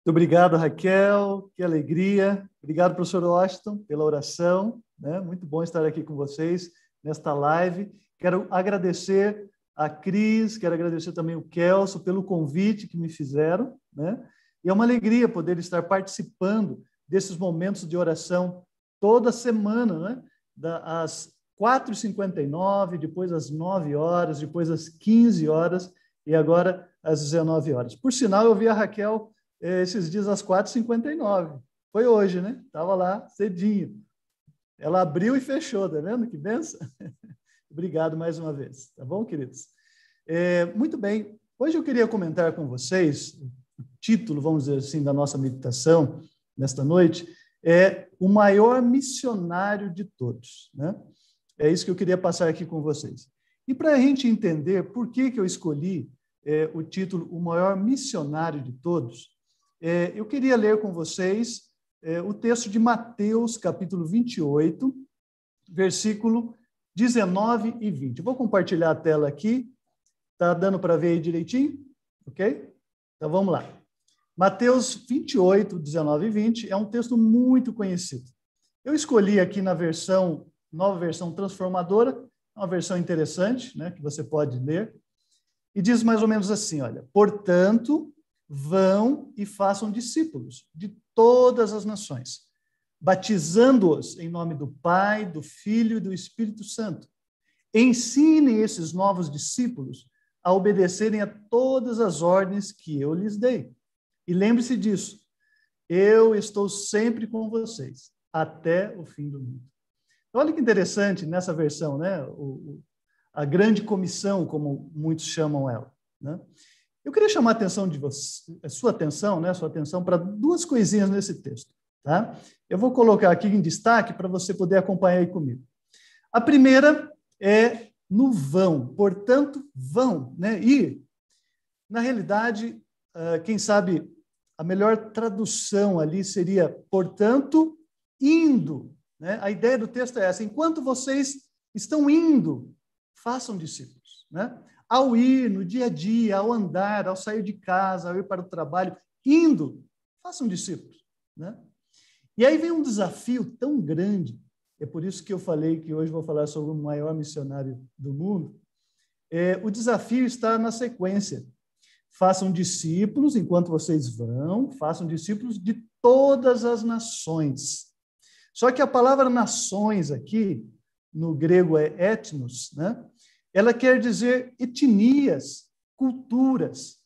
Muito obrigado, Raquel, que alegria. Obrigado, professor Washington, pela oração, né? Muito bom estar aqui com vocês nesta live. Quero agradecer a Cris, quero agradecer também o Kelso pelo convite que me fizeram, né? E é uma alegria poder estar participando desses momentos de oração toda semana, né? Às 4h59, depois às 9 horas, depois às 15 horas e agora às 19 horas. Por sinal, eu vi a Raquel esses dias às 4h59. Foi hoje, né? Estava lá cedinho. Ela abriu e fechou, tá vendo? Que benção. Obrigado mais uma vez, tá bom, queridos? Muito bem. Hoje eu queria comentar com vocês, o título, vamos dizer assim, da nossa meditação nesta noite é O Maior Missionário de Todos, né? É isso que eu queria passar aqui com vocês. E para a gente entender por que eu escolhi o título O Maior Missionário de Todos, eu queria ler com vocês o texto de Mateus, capítulo 28, versículo 19 e 20. Eu vou compartilhar a tela aqui. Está dando para ver aí direitinho? Ok? Então, vamos lá. Mateus 28, 19 e 20 é um texto muito conhecido. Eu escolhi aqui na nova versão transformadora, uma versão interessante, né, que você pode ler, e diz mais ou menos assim, olha, portanto, vão e façam discípulos de todas as nações, batizando-os em nome do Pai, do Filho e do Espírito Santo. Ensinem esses novos discípulos a obedecerem a todas as ordens que eu lhes dei. E lembre-se disso, eu estou sempre com vocês, até o fim do mundo. Olha que interessante nessa versão, né? A grande comissão, como muitos chamam ela, né? Eu queria chamar a atenção de você, a sua atenção, né? Sua atenção para duas coisinhas nesse texto, tá? Eu vou colocar aqui em destaque para você poder acompanhar aí comigo. A primeira é no vão, portanto, vão, né? Ir. Na realidade, quem sabe a melhor tradução ali seria, portanto, indo, né? A ideia do texto é essa: enquanto vocês estão indo, façam discípulos, né? Ao ir, no dia a dia, ao andar, ao sair de casa, ao ir para o trabalho, indo, façam discípulos, né? E aí vem um desafio tão grande, é por isso que eu falei que hoje vou falar sobre o maior missionário do mundo. O desafio está na sequência. Façam discípulos enquanto vocês vão, façam discípulos de todas as nações. Só que a palavra nações aqui, no grego é etnos, né? Ela quer dizer etnias, culturas.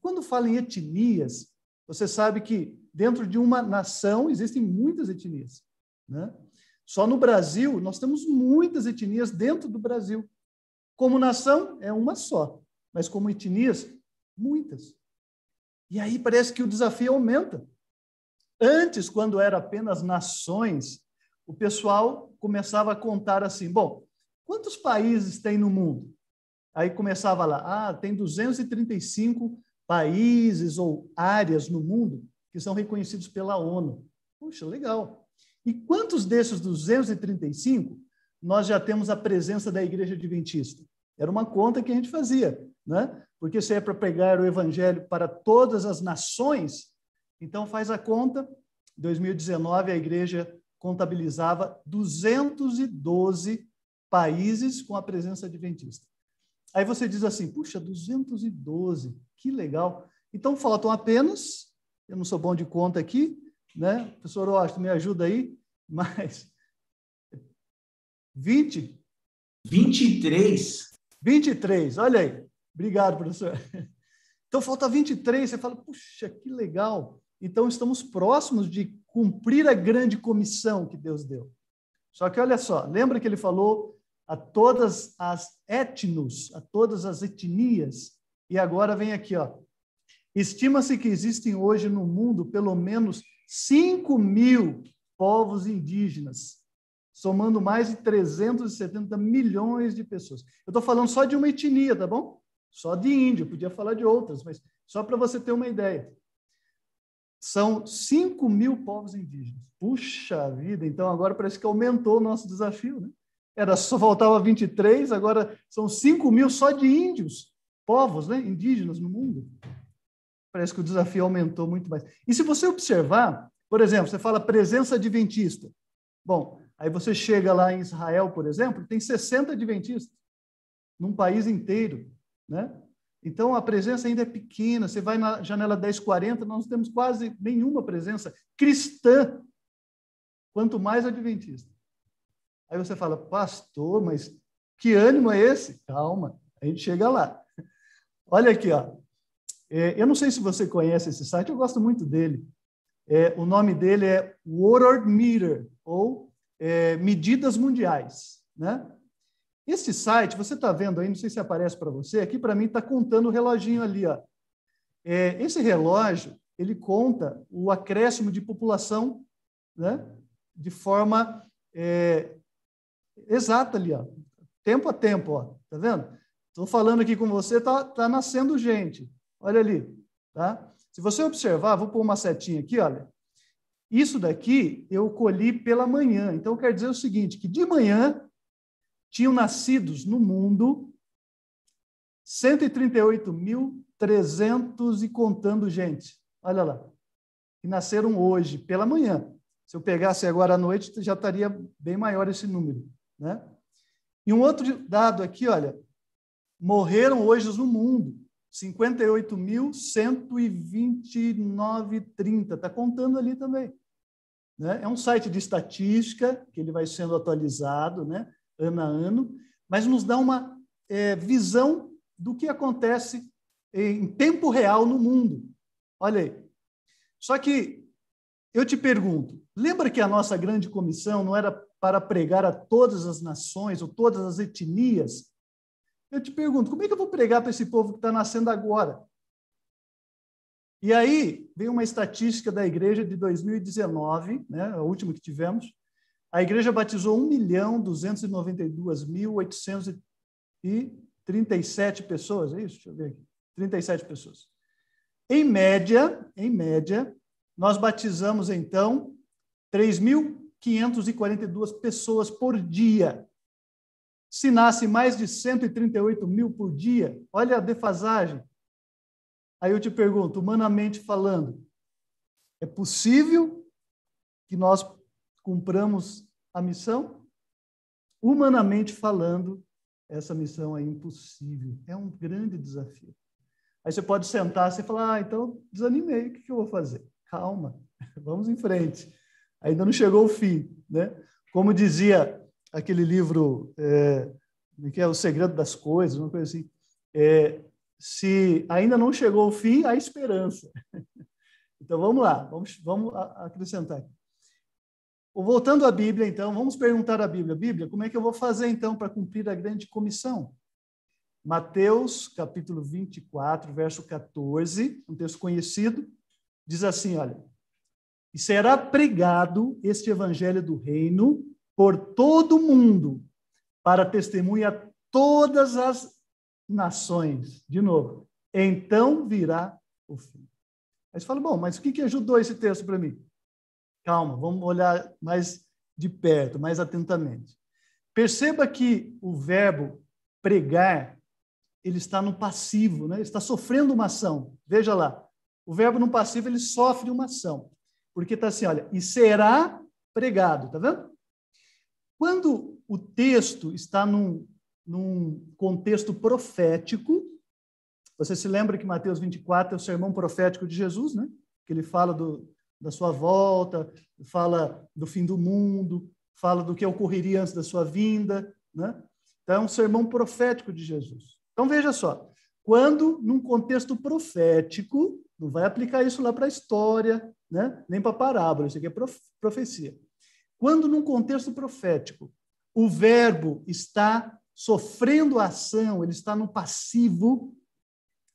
Quando fala em etnias, você sabe que dentro de uma nação existem muitas etnias, né? Só no Brasil, nós temos muitas etnias dentro do Brasil. Como nação, é uma só, mas como etnias, muitas. E aí parece que o desafio aumenta. Antes, quando era apenas nações, o pessoal começava a contar assim, bom, quantos países tem no mundo? Aí começava lá, tem 235 países ou áreas no mundo que são reconhecidos pela ONU. Puxa, legal. E quantos desses 235 nós já temos a presença da Igreja Adventista? Era uma conta que a gente fazia, né? Porque se é para pregar o evangelho para todas as nações, então faz a conta. Em 2019, a igreja contabilizava 212 países com a presença adventista. Aí você diz assim, puxa, 212, que legal. Então faltam apenas, eu não sou bom de conta aqui, né? Professor Washington, me ajuda aí, mas 20? 23. 23, olha aí. Obrigado, professor. Então, falta 23, você fala, puxa, que legal. Então, estamos próximos de cumprir a grande comissão que Deus deu. Só que, olha só, lembra que ele falou a todas as etnos, a todas as etnias, e agora vem aqui, ó. Estima-se que existem hoje no mundo pelo menos 5.000 povos indígenas, somando mais de 370 milhões de pessoas. Eu estou falando só de uma etnia, tá bom? Só de índio, podia falar de outras, mas só para você ter uma ideia. São 5.000 povos indígenas. Puxa vida, então agora parece que aumentou o nosso desafio, né? Só faltava 23, agora são 5.000 só de índios, povos, né, indígenas no mundo. parece que o desafio aumentou muito mais. E se você observar, por exemplo, você fala presença adventista. Bom, aí você chega lá em Israel, por exemplo, tem 60 adventistas num país inteiro, né? Então, a presença ainda é pequena. Você vai na janela 1040, nós não temos quase nenhuma presença cristã, quanto mais adventista. Aí você fala, pastor, mas que ânimo é esse? Calma, a gente chega lá. Olha aqui, ó. Eu não sei se você conhece esse site, eu gosto muito dele. O nome dele é World Meter, ou Medidas Mundiais, né? Esse site, você está vendo aí, não sei se aparece para você, aqui para mim está contando o reloginho ali, ó. Esse relógio, ele conta o acréscimo de população, né? De forma exata ali, ó. Tempo a tempo, ó. Tá vendo? Estou falando aqui com você, tá nascendo gente. Olha ali, tá? Se você observar, vou pôr uma setinha aqui, olha. Isso daqui eu colhi pela manhã. Então, quer dizer o seguinte, que de manhã tinham nascidos no mundo 138.300 e contando gente. Olha lá. Que nasceram hoje, pela manhã. Se eu pegasse agora à noite, já estaria bem maior esse número, né? E um outro dado aqui, olha, morreram hoje no mundo 58.129,30. Está contando ali também, né? É um site de estatística, que ele vai sendo atualizado, né, ano a ano, mas nos dá uma visão do que acontece em tempo real no mundo. Olha aí. Só que eu te pergunto, lembra que a nossa grande comissão não era para pregar a todas as nações ou todas as etnias? Eu te pergunto, como é que eu vou pregar para esse povo que está nascendo agora? E aí, vem uma estatística da igreja de 2019, né, a última que tivemos. A igreja batizou 1.292.837 pessoas, é isso? Deixa eu ver aqui. 37 pessoas. Em média, nós batizamos, então, 3.542 pessoas por dia. Se nasce mais de 138 mil por dia, olha a defasagem. Aí eu te pergunto, humanamente falando, é possível que nós cumpramos a missão? Humanamente falando, essa missão é impossível. É um grande desafio. Aí você pode sentar e falar, então desanimei, o que eu vou fazer? Calma, vamos em frente. Ainda não chegou o fim, né? Como dizia aquele livro, que é O Segredo das Coisas, uma coisa assim, se ainda não chegou o fim, há esperança. Então, vamos lá, vamos acrescentar. Voltando à Bíblia, então, vamos perguntar à Bíblia. Bíblia, como é que eu vou fazer, então, para cumprir a grande comissão? Mateus, capítulo 24, verso 14, um texto conhecido, diz assim, olha, e será pregado este evangelho do reino por todo o mundo, para testemunha a todas as nações. De novo, então virá o fim. Aí você fala, bom, mas o que ajudou esse texto para mim? Calma, vamos olhar mais de perto, mais atentamente. Perceba que o verbo pregar, ele está no passivo, né? Ele está sofrendo uma ação. Veja lá, o verbo no passivo, ele sofre uma ação. Porque está assim, olha, e será pregado, tá vendo? Quando o texto está num contexto profético, você se lembra que Mateus 24 é o sermão profético de Jesus, né? Que ele fala da sua volta, fala do fim do mundo, fala do que ocorreria antes da sua vinda, né? Então, é um sermão profético de Jesus. Então, veja só, quando, num contexto profético, não vai aplicar isso lá para a história, né? Nem para a parábola, isso aqui é profecia. Quando, num contexto profético, o verbo está sofrendo a ação, ele está no passivo,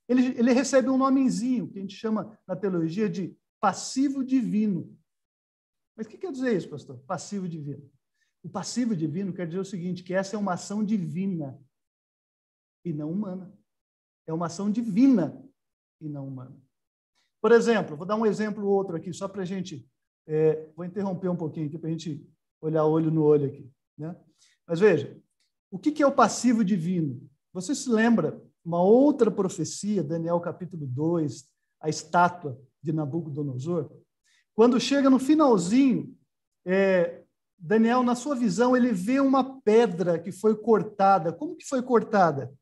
ele recebe um nomezinho, que a gente chama na teologia de passivo divino. Mas o que quer dizer isso, pastor? Passivo divino. O passivo divino quer dizer o seguinte, que essa é uma ação divina e não humana. É uma ação divina e não humana. Por exemplo, vou dar um exemplo outro aqui, só para a gente... vou interromper um pouquinho aqui para a gente olhar olho no olho aqui, né? Mas veja, o que é o passivo divino? Você se lembra uma outra profecia, Daniel capítulo 2, a estátua de Nabucodonosor, quando chega no finalzinho, Daniel, na sua visão, ele vê uma pedra que foi cortada. Como que foi cortada?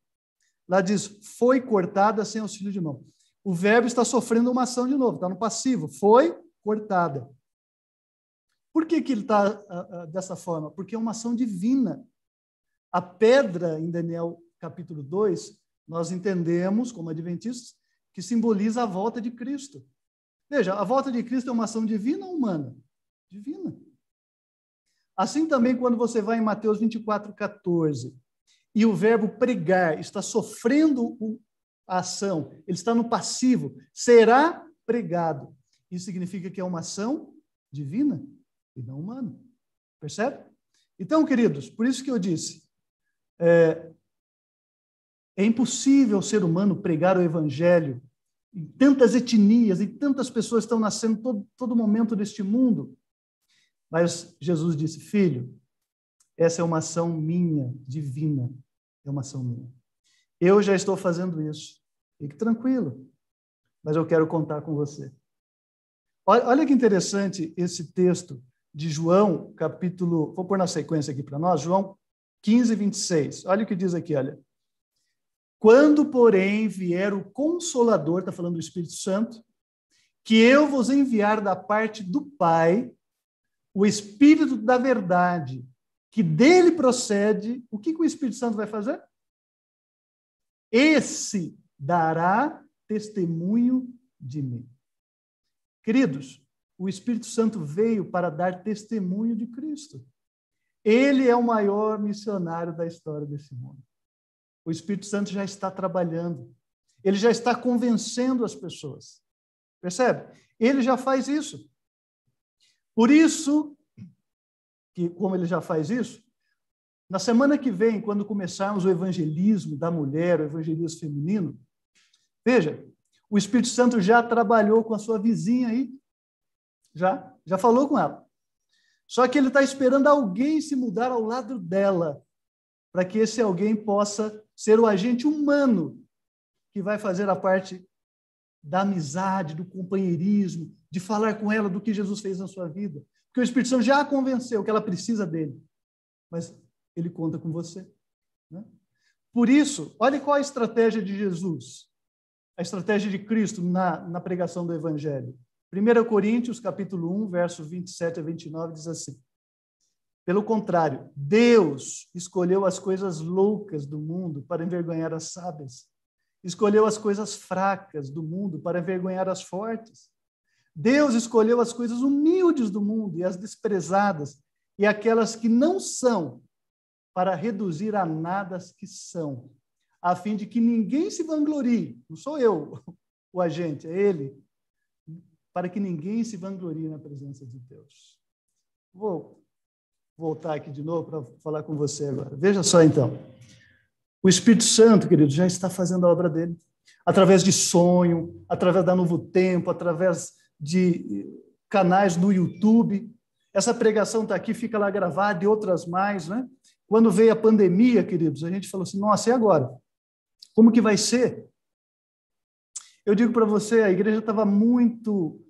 Lá diz, foi cortada sem auxílio de mão. O verbo está sofrendo uma ação de novo, está no passivo, foi cortada. Por que ele está dessa forma? Porque é uma ação divina. A pedra, em Daniel capítulo 2, nós entendemos, como adventistas, que simboliza a volta de Cristo. Veja, a volta de Cristo é uma ação divina ou humana? Divina. Assim também, quando você vai em Mateus 24:14, e o verbo pregar está sofrendo a ação, ele está no passivo, será pregado. Isso significa que é uma ação divina e não humana. Percebe? Então, queridos, por isso que eu disse, é impossível o ser humano pregar o evangelho em tantas etnias, e tantas pessoas estão nascendo todo momento deste mundo. Mas Jesus disse, filho, essa é uma ação minha, divina, é uma ação minha. Eu já estou fazendo isso. Fique tranquilo, mas eu quero contar com você. Olha que interessante esse texto de João, capítulo, vou pôr na sequência aqui para nós, João 15:26. Olha o que diz aqui, olha. Quando, porém, vier o Consolador, está falando do Espírito Santo, que eu vos enviar da parte do Pai, o Espírito da verdade, que dele procede, o que o Espírito Santo vai fazer? Esse dará testemunho de mim. Queridos, o Espírito Santo veio para dar testemunho de Cristo. Ele é o maior missionário da história desse mundo. O Espírito Santo já está trabalhando. Ele já está convencendo as pessoas. Percebe? Ele já faz isso. Por isso, como ele já faz isso, na semana que vem, quando começarmos o evangelismo da mulher, o evangelismo feminino, veja, o Espírito Santo já trabalhou com a sua vizinha aí. Já falou com ela. Só que ele está esperando alguém se mudar ao lado dela, para que esse alguém possa ser o agente humano que vai fazer a parte da amizade, do companheirismo, de falar com ela do que Jesus fez na sua vida. Porque o Espírito Santo já a convenceu que ela precisa dele. Mas ele conta com você. Né? Por isso, olha qual a estratégia de Jesus, a estratégia de Cristo na pregação do Evangelho. 1 Coríntios, capítulo 1, versos 27 a 29, diz assim: pelo contrário, Deus escolheu as coisas loucas do mundo para envergonhar as sábias. Escolheu as coisas fracas do mundo para envergonhar as fortes. Deus escolheu as coisas humildes do mundo e as desprezadas e aquelas que não são para reduzir a nada as que são, a fim de que ninguém se vanglorie. Não sou eu o agente, é ele. Para que ninguém se vanglorie na presença de Deus. Vou voltar aqui de novo para falar com você agora. Veja só, então. O Espírito Santo, querido, já está fazendo a obra dele. Através de sonho, através da Novo Tempo, através de canais no YouTube. Essa pregação está aqui, fica lá gravada, e outras mais, né? Quando veio a pandemia, queridos, a gente falou assim, nossa, e agora? Como que vai ser? Eu digo para você, a igreja estava muito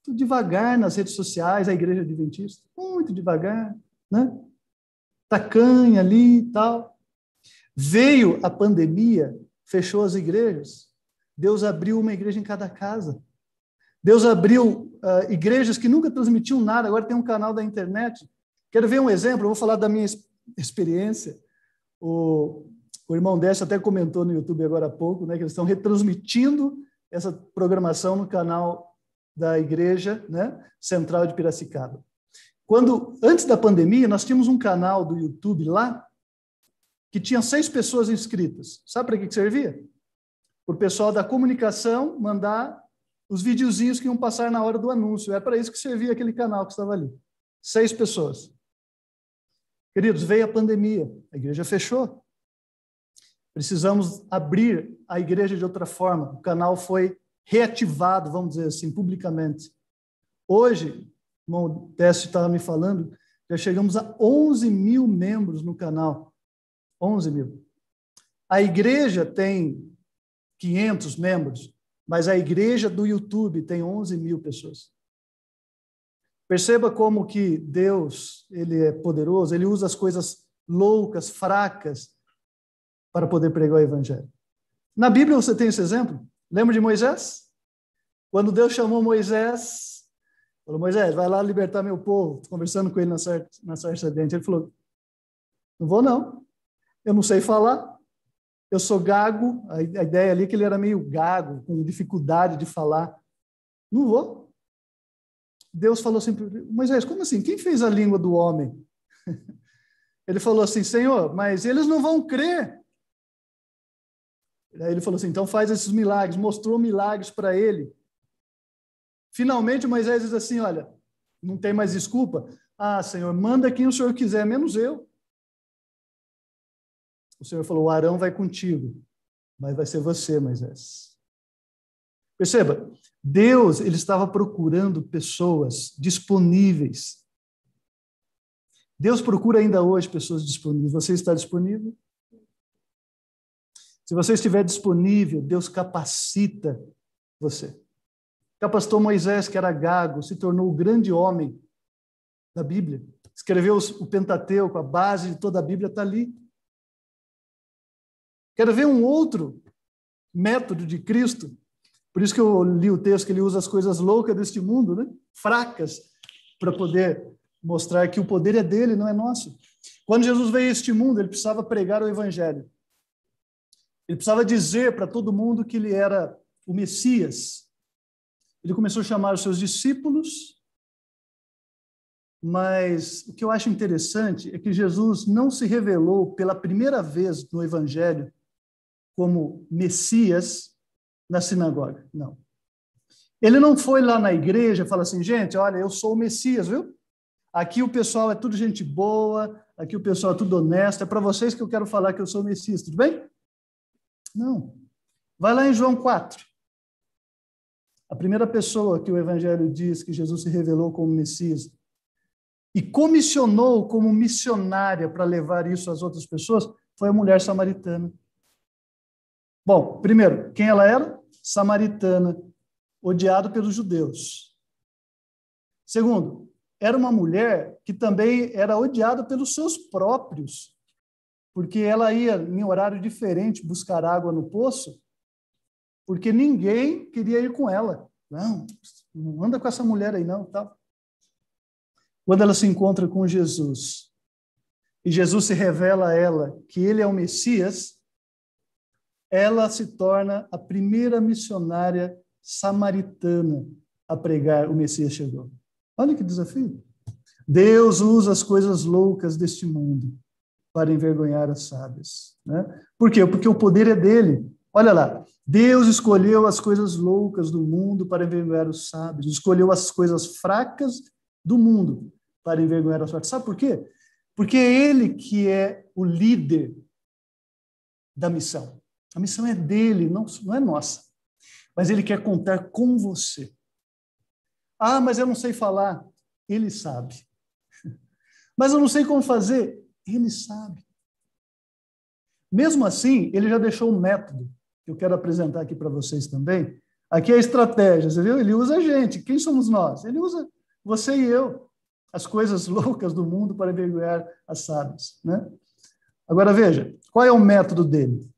devagar nas redes sociais, a igreja adventista, muito devagar, né? Tacanha ali e tal. Veio a pandemia, fechou as igrejas, Deus abriu uma igreja em cada casa. Deus abriu igrejas que nunca transmitiam nada, agora tem um canal da internet. Quero ver um exemplo, eu vou falar da minha experiência. O irmão Décio até comentou no YouTube agora há pouco, né, que eles estão retransmitindo essa programação no canal da Igreja, né, Central de Piracicaba. Antes da pandemia, nós tínhamos um canal do YouTube lá que tinha 6 pessoas inscritas. Sabe para que servia? Para o pessoal da comunicação mandar os videozinhos que iam passar na hora do anúncio. É para isso que servia aquele canal que estava ali. 6 pessoas. Queridos, veio a pandemia, a igreja fechou. Precisamos abrir a igreja de outra forma. O canal foi reativado, vamos dizer assim, publicamente. Hoje, o irmão Décio estava me falando, já chegamos a 11 mil membros no canal. 11 mil. A igreja tem 500 membros. mas a igreja do YouTube tem 11 mil pessoas. Perceba como que Deus, ele é poderoso, ele usa as coisas loucas, fracas, para poder pregar o evangelho. Na Bíblia você tem esse exemplo? Lembra de Moisés? Quando Deus chamou Moisés, falou, Moisés, vai lá libertar meu povo, conversando com ele na sarça ardente. Ele falou, não vou não, eu não sei falar, eu sou gago, a ideia ali é que ele era meio gago, com dificuldade de falar, não vou. Deus falou assim, Moisés, como assim? Quem fez a língua do homem? Ele falou assim, Senhor, mas eles não vão crer. Aí ele falou assim, então faz esses milagres, mostrou milagres para ele. Finalmente Moisés diz assim, olha, não tem mais desculpa. Ah, Senhor, manda quem o Senhor quiser, menos eu. O Senhor falou, o Arão vai contigo, mas vai ser você, Moisés. Perceba, Deus, ele estava procurando pessoas disponíveis. Deus procura ainda hoje pessoas disponíveis. Você está disponível? Se você estiver disponível, Deus capacita você. Capacitou Moisés, que era gago, se tornou o grande homem da Bíblia. Escreveu o Pentateuco, a base de toda a Bíblia está ali. Quero ver um outro método de Cristo. Por isso que eu li o texto que ele usa as coisas loucas deste mundo, né? Fracas, para poder mostrar que o poder é dele, não é nosso. Quando Jesus veio a este mundo, ele precisava pregar o evangelho. Ele precisava dizer para todo mundo que ele era o Messias. Ele começou a chamar os seus discípulos, mas o que eu acho interessante é que Jesus não se revelou pela primeira vez no evangelho como Messias na sinagoga, não. Ele não foi lá na igreja e falou assim, gente, olha, eu sou o Messias, viu? Aqui o pessoal é tudo gente boa, aqui o pessoal é tudo honesto, é para vocês que eu quero falar que eu sou o Messias, tudo bem? Não. Vai lá em João 4. A primeira pessoa que o evangelho diz que Jesus se revelou como Messias e comissionou como missionária para levar isso às outras pessoas foi a mulher samaritana. Bom, primeiro, quem ela era? Samaritana, odiada pelos judeus. Segundo, era uma mulher que também era odiada pelos seus próprios, porque ela ia em horário diferente buscar água no poço, porque ninguém queria ir com ela. Não anda com essa mulher aí não. Tá? Quando ela se encontra com Jesus, e Jesus se revela a ela que ele é o Messias, ela se torna a primeira missionária samaritana a pregar o Messias chegou. Olha que desafio. Deus usa as coisas loucas deste mundo para envergonhar as sábias. Né? Por quê? Porque o poder é dele. Olha lá, Deus escolheu as coisas loucas do mundo para envergonhar os sábios, escolheu as coisas fracas do mundo para envergonhar os fortes. Sabe por quê? Porque é ele que é o líder da missão. A missão é dele, não é nossa. Mas ele quer contar com você. Ah, mas eu não sei falar. Ele sabe. Mas eu não sei como fazer. Ele sabe. Mesmo assim, ele já deixou um método que eu quero apresentar aqui para vocês também. Aqui é a estratégia, você viu? Ele usa a gente. Quem somos nós? Ele usa você e eu. As coisas loucas do mundo para envergonhar as sábias. Né? Agora, veja, qual é o método dele?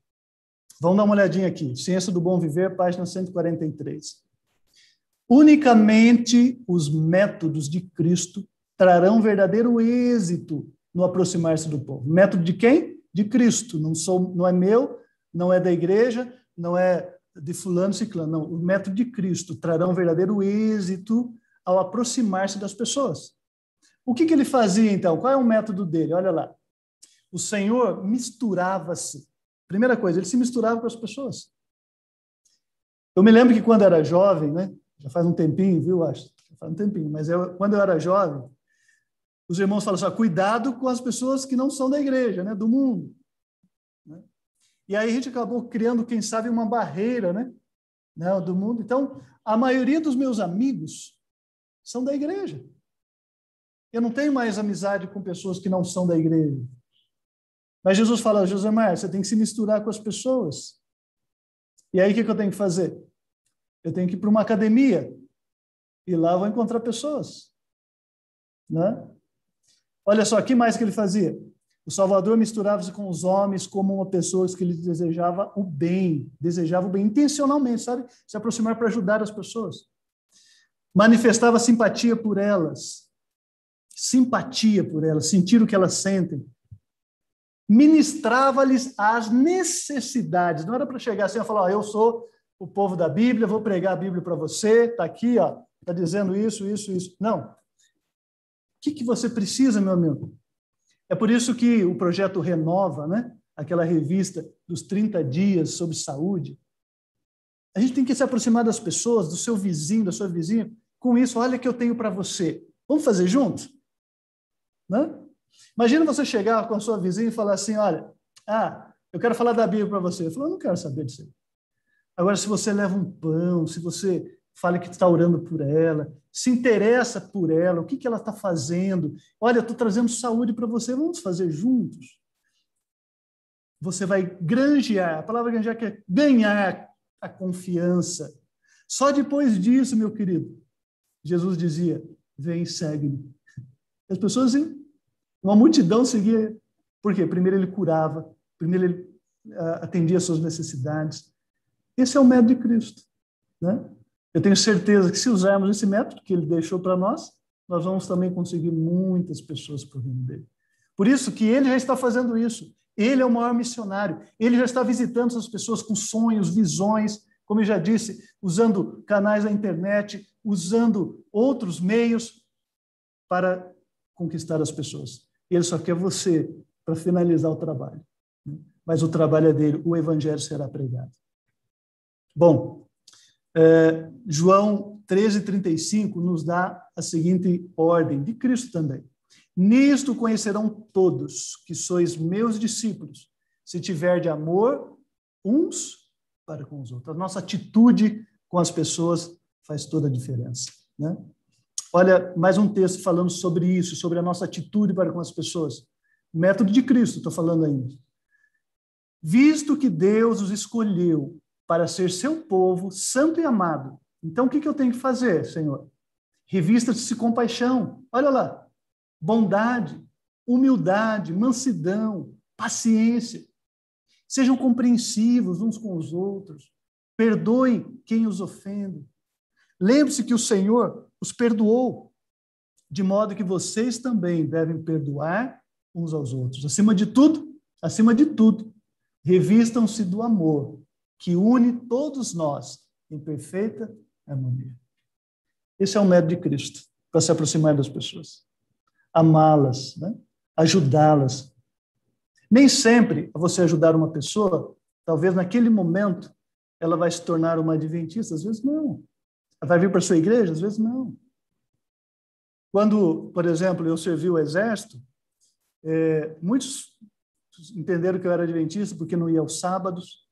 Vamos dar uma olhadinha aqui. Ciência do Bom Viver, página 143. Unicamente os métodos de Cristo trarão verdadeiro êxito no aproximar-se do povo. Método de quem? De Cristo. Não é meu, não é da igreja, não é de fulano, ciclano. Não, o método de Cristo trarão verdadeiro êxito ao aproximar-se das pessoas. O que ele fazia, então? Qual é o método dele? Olha lá. O Senhor misturava-se. Primeira coisa, ele se misturava com as pessoas. Eu me lembro que quando eu era jovem, né? Já faz um tempinho, viu? Acho. Já faz um tempinho, mas quando eu era jovem, os irmãos falam assim, cuidado com as pessoas que não são da igreja, né? Do mundo. Né? E aí a gente acabou criando, quem sabe, uma barreira, né? Do mundo. Então, a maioria dos meus amigos são da igreja. Eu não tenho mais amizade com pessoas que não são da igreja. Mas Jesus fala, Josemar, você tem que se misturar com as pessoas. E aí o que eu tenho que fazer? Eu tenho que ir para uma academia. E lá eu vou encontrar pessoas. Né? Olha só, o que mais que ele fazia? O Salvador misturava-se com os homens como uma pessoa que lhe desejava o bem intencionalmente, sabe? Se aproximar para ajudar as pessoas. Manifestava simpatia por elas, sentir o que elas sentem. Ministrava-lhes as necessidades. Não era para chegar assim e falar, eu sou o povo da Bíblia, vou pregar a Bíblia para você, está aqui, está dizendo isso. Não. O que você precisa, meu amigo? É por isso que o projeto Renova, né? Aquela revista dos 30 dias sobre saúde, a gente tem que se aproximar das pessoas, do seu vizinho, da sua vizinha, com isso, olha o que eu tenho para você. Vamos fazer junto? Né? Imagina você chegar com a sua vizinha e falar assim, olha, eu quero falar da Bíblia para você. Eu falo, eu não quero saber disso aí. Agora, se você leva um pão, se você fala que está orando por ela, se interessa por ela, o que ela está fazendo, olha, eu estou trazendo saúde para você, vamos fazer juntos. Você vai granjear, a palavra granjear quer ganhar a confiança. Só depois disso, meu querido, Jesus dizia, vem e segue-me. As pessoas, uma multidão seguia. Por quê? Primeiro ele curava, primeiro ele atendia às suas necessidades. Esse é o método de Cristo. Né? Eu tenho certeza que se usarmos esse método que ele deixou para nós vamos também conseguir muitas pessoas para o reino dele. Por isso que ele já está fazendo isso. Ele é o maior missionário. Ele já está visitando essas pessoas com sonhos, visões, como eu já disse, usando canais da internet, usando outros meios para conquistar as pessoas. Ele só quer você para finalizar o trabalho. Mas o trabalho é dele, o evangelho será pregado. Bom, João 13:35 nos dá a seguinte ordem, de Cristo também. Nisto conhecerão todos que sois meus discípulos, se tiver de amor uns para com os outros. A nossa atitude com as pessoas faz toda a diferença. Né? Olha, mais um texto falando sobre isso, sobre a nossa atitude para com as pessoas. O método de Cristo, estou falando ainda. Visto que Deus os escolheu para ser seu povo, santo e amado. Então, o que eu tenho que fazer, Senhor? Revista-se de compaixão. Olha lá. Bondade, humildade, mansidão, paciência. Sejam compreensivos uns com os outros. Perdoem quem os ofende. Lembre-se que o Senhor os perdoou, de modo que vocês também devem perdoar uns aos outros. Acima de tudo, revistam-se do amor, que une todos nós em perfeita harmonia. Esse é o método de Cristo, para se aproximar das pessoas. Amá-las, né? Ajudá-las. Nem sempre, a você ajudar uma pessoa, talvez naquele momento, ela vai se tornar uma adventista, às vezes não. Ela vai vir para a sua igreja, às vezes não. Quando, por exemplo, eu servi o exército, muitos entenderam que eu era adventista porque não ia aos sábados.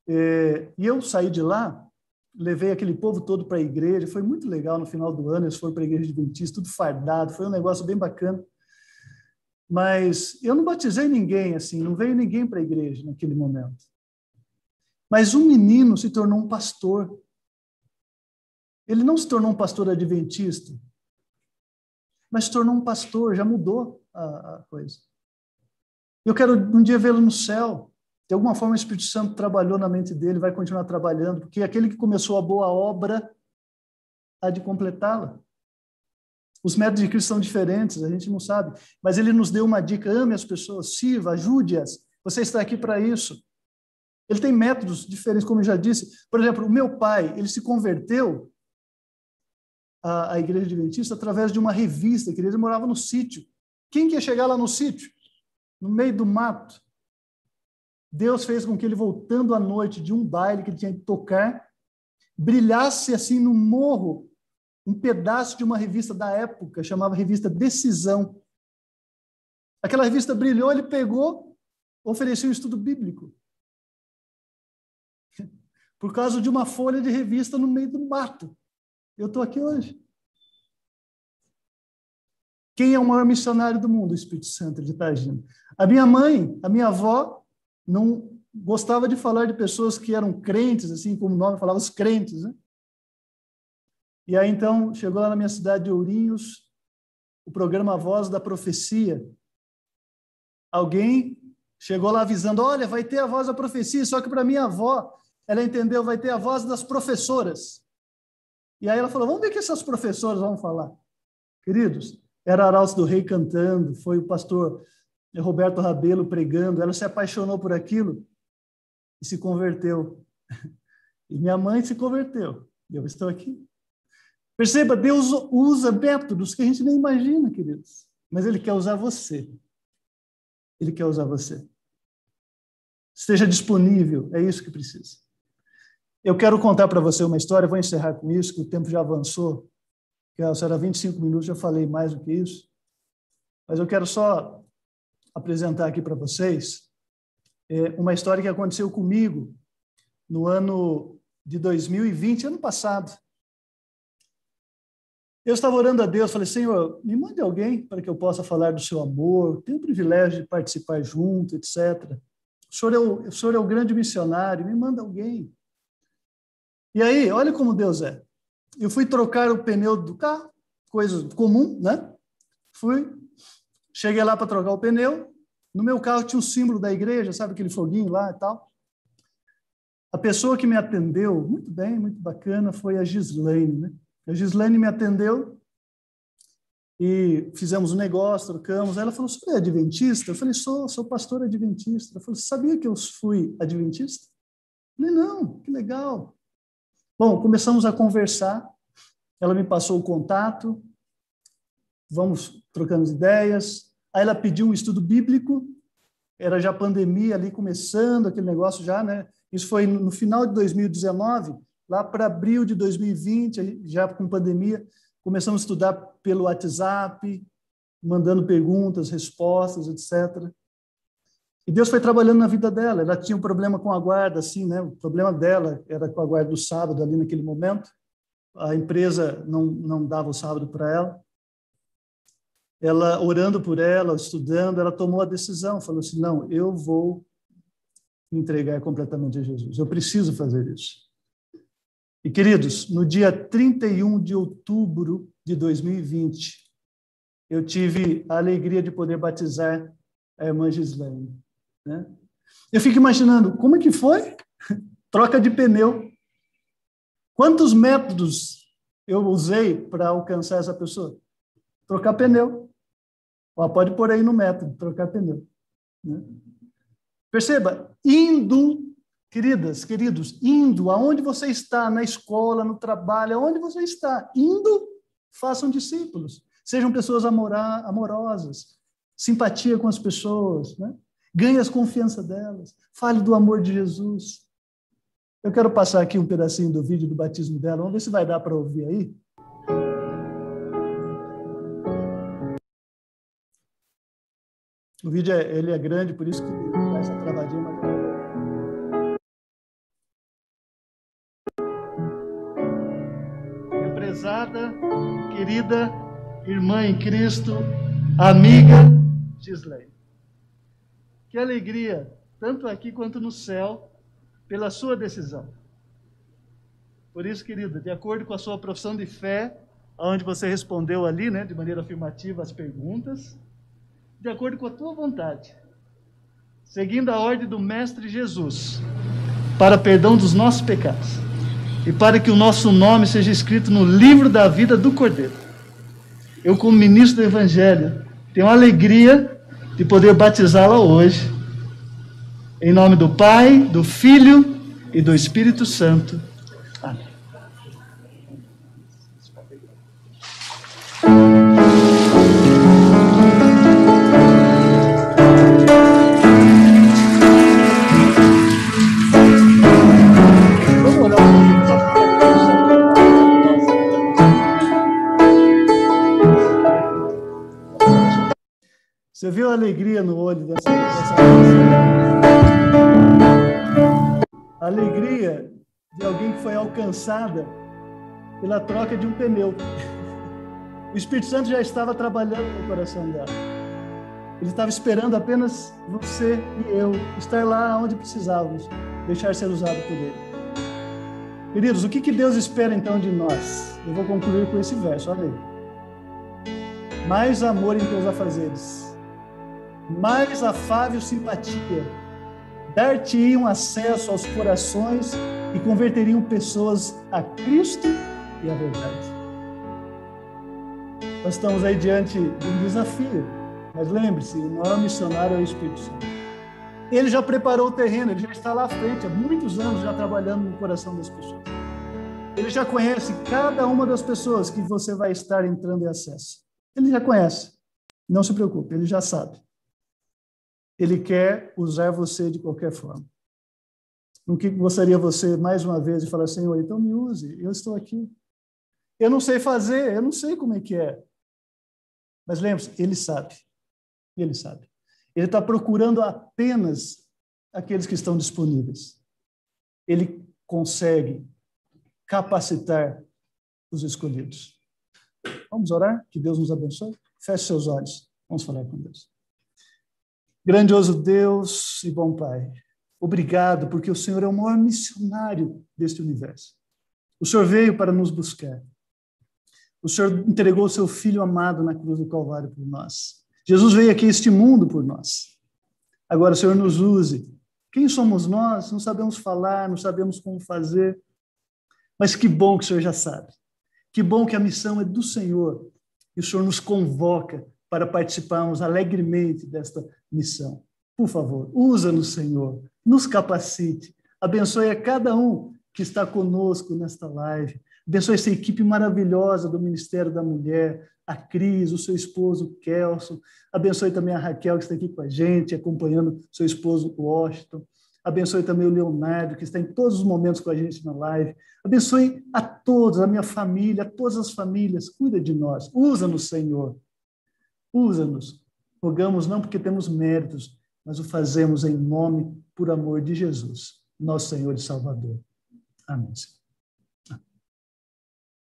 E eu saí de lá, levei aquele povo todo para a igreja, foi muito legal no final do ano, eles foram para a igreja adventista, tudo fardado, foi um negócio bem bacana. Mas eu não batizei ninguém, assim, não veio ninguém para a igreja naquele momento. Mas um menino se tornou um pastor. Ele não se tornou um pastor adventista, mas se tornou um pastor, já mudou a coisa. Eu quero um dia vê-lo no céu. De alguma forma o Espírito Santo trabalhou na mente dele, vai continuar trabalhando, porque aquele que começou a boa obra há de completá-la. Os métodos de Cristo são diferentes, a gente não sabe, mas ele nos deu uma dica: ame as pessoas, sirva, ajude-as, você está aqui para isso. Ele tem métodos diferentes, como eu já disse. Por exemplo, o meu pai, ele se converteu à igreja adventista através de uma revista, que ele morava no sítio. Quem que ia chegar lá no sítio? No meio do mato. Deus fez com que ele, voltando à noite de um baile que ele tinha que tocar, brilhasse assim no morro um pedaço de uma revista da época, chamava Revista Decisão. Aquela revista brilhou, ele pegou, ofereceu um estudo bíblico. Por causa de uma folha de revista no meio do mato. Eu estou aqui hoje. Quem é o maior missionário do mundo? O Espírito Santo, ele está agindo. A minha mãe, a minha avó, não gostava de falar de pessoas que eram crentes, assim como o nome falava, os crentes, né? E aí, então, chegou lá na minha cidade de Ourinhos, o programa Voz da Profecia. Alguém chegou lá avisando, olha, vai ter a Voz da Profecia, só que para minha avó, ela entendeu, vai ter a voz das professoras. E aí ela falou, vamos ver o que essas professoras vão falar. Queridos, era Arautos do Rei cantando, foi o pastor Roberto Rabelo pregando, ela se apaixonou por aquilo e se converteu. E minha mãe se converteu. E eu estou aqui. Perceba, Deus usa métodos que a gente nem imagina, queridos. Mas Ele quer usar você. Ele quer usar você. Esteja disponível, é isso que precisa. Eu quero contar para você uma história, vou encerrar com isso, que o tempo já avançou. Só era 25 minutos, já falei mais do que isso. Mas eu quero só apresentar aqui para vocês uma história que aconteceu comigo no ano de 2020, ano passado. Eu estava orando a Deus, falei, Senhor, me mande alguém para que eu possa falar do seu amor, tenho o privilégio de participar junto, etc. O senhor é o grande missionário, me manda alguém. E aí, olha como Deus é. Eu fui trocar o pneu do carro, coisa comum, né? Cheguei lá para trocar o pneu, no meu carro tinha um símbolo da igreja, sabe aquele foguinho lá e tal. A pessoa que me atendeu, muito bem, muito bacana, foi a Gislaine, né? A Gislaine me atendeu e fizemos um negócio, trocamos. Ela falou, você é adventista? Eu falei, sou pastor adventista. Ela falou, você sabia que eu fui adventista? Eu falei, não, que legal. Bom, começamos a conversar, ela me passou o contato, vamos trocando ideias. Aí ela pediu um estudo bíblico, era já pandemia ali começando, aquele negócio já, né? Isso foi no final de 2019, lá para abril de 2020, já com pandemia, começamos a estudar pelo WhatsApp, mandando perguntas, respostas, etc. E Deus foi trabalhando na vida dela. Ela tinha um problema com a guarda, assim, né? O problema dela era com a guarda do sábado, ali naquele momento. A empresa não dava o sábado para ela. Ela, orando por ela, estudando, ela tomou a decisão, falou assim, não, eu vou me entregar completamente a Jesus. Eu preciso fazer isso. E, queridos, no dia 31 de outubro de 2020, eu tive a alegria de poder batizar a irmã Gislaine, né? Eu fico imaginando, como é que foi? Troca de pneu. Quantos métodos eu usei para alcançar essa pessoa? Trocar pneu. Ó, pode pôr aí no método, trocar pneu, né? Perceba, indo, queridos, indo, aonde você está, na escola, no trabalho, aonde você está, indo, façam discípulos. Sejam pessoas amorosas, simpatia com as pessoas, né? Ganhe as confiança delas, fale do amor de Jesus. Eu quero passar aqui um pedacinho do vídeo do batismo dela, vamos ver se vai dar para ouvir aí. O vídeo ele é grande, por isso que dá essa travadinha. Mas... Minha prezada, querida irmã em Cristo, amiga Gislaine. Que alegria, tanto aqui quanto no céu, pela sua decisão. Por isso, querida, de acordo com a sua profissão de fé, onde você respondeu ali, né, de maneira afirmativa as perguntas, de acordo com a tua vontade, seguindo a ordem do Mestre Jesus, para perdão dos nossos pecados e para que o nosso nome seja escrito no livro da vida do Cordeiro. Eu, como ministro do Evangelho, tenho a alegria de poder batizá-la hoje, em nome do Pai, do Filho e do Espírito Santo. Amém. Você viu a alegria no olho dessa a alegria de alguém que foi alcançada pela troca de um pneu. O Espírito Santo já estava trabalhando no coração dela. Ele estava esperando apenas você e eu estar lá onde precisávamos, deixar ser usado por ele. Queridos, o que Deus espera então de nós? Eu vou concluir com esse verso, olha aí. Mais amor em teus afazeres, mais afável simpatia, dar-te-iam acesso aos corações e converteriam pessoas a Cristo e à verdade. Nós estamos aí diante de um desafio, mas lembre-se, o maior missionário é o Espírito Santo. Ele já preparou o terreno, ele já está lá à frente, há muitos anos já trabalhando no coração das pessoas. Ele já conhece cada uma das pessoas que você vai estar entrando em acesso. Ele já conhece. Não se preocupe, ele já sabe. Ele quer usar você de qualquer forma. No que gostaria você, mais uma vez, de falar, Senhor, então me use, eu estou aqui. Eu não sei fazer, eu não sei como é que é. Mas lembre-se, ele sabe. Ele sabe. Ele está procurando apenas aqueles que estão disponíveis. Ele consegue capacitar os escolhidos. Vamos orar? Que Deus nos abençoe. Feche seus olhos. Vamos falar com Deus. Grandioso Deus e bom Pai, obrigado porque o Senhor é o maior missionário deste universo. O Senhor veio para nos buscar. O Senhor entregou o seu Filho amado na cruz do Calvário por nós. Jesus veio aqui a este mundo por nós. Agora o Senhor nos use. Quem somos nós? Não sabemos falar, não sabemos como fazer. Mas que bom que o Senhor já sabe. Que bom que a missão é do Senhor. E o Senhor nos convoca para participarmos alegremente desta missão. Por favor, usa-nos, Senhor. Nos capacite. Abençoe a cada um que está conosco nesta live. Abençoe essa equipe maravilhosa do Ministério da Mulher, a Cris, o seu esposo, Kelson. Abençoe também a Raquel, que está aqui com a gente, acompanhando seu esposo, Washington. Abençoe também o Leonardo, que está em todos os momentos com a gente na live. Abençoe a todos, a minha família, a todas as famílias. Cuida de nós. Usa-nos, Senhor. Usa-nos. Rogamos não porque temos méritos, mas o fazemos em nome, por amor de Jesus, nosso Senhor e Salvador. Amém.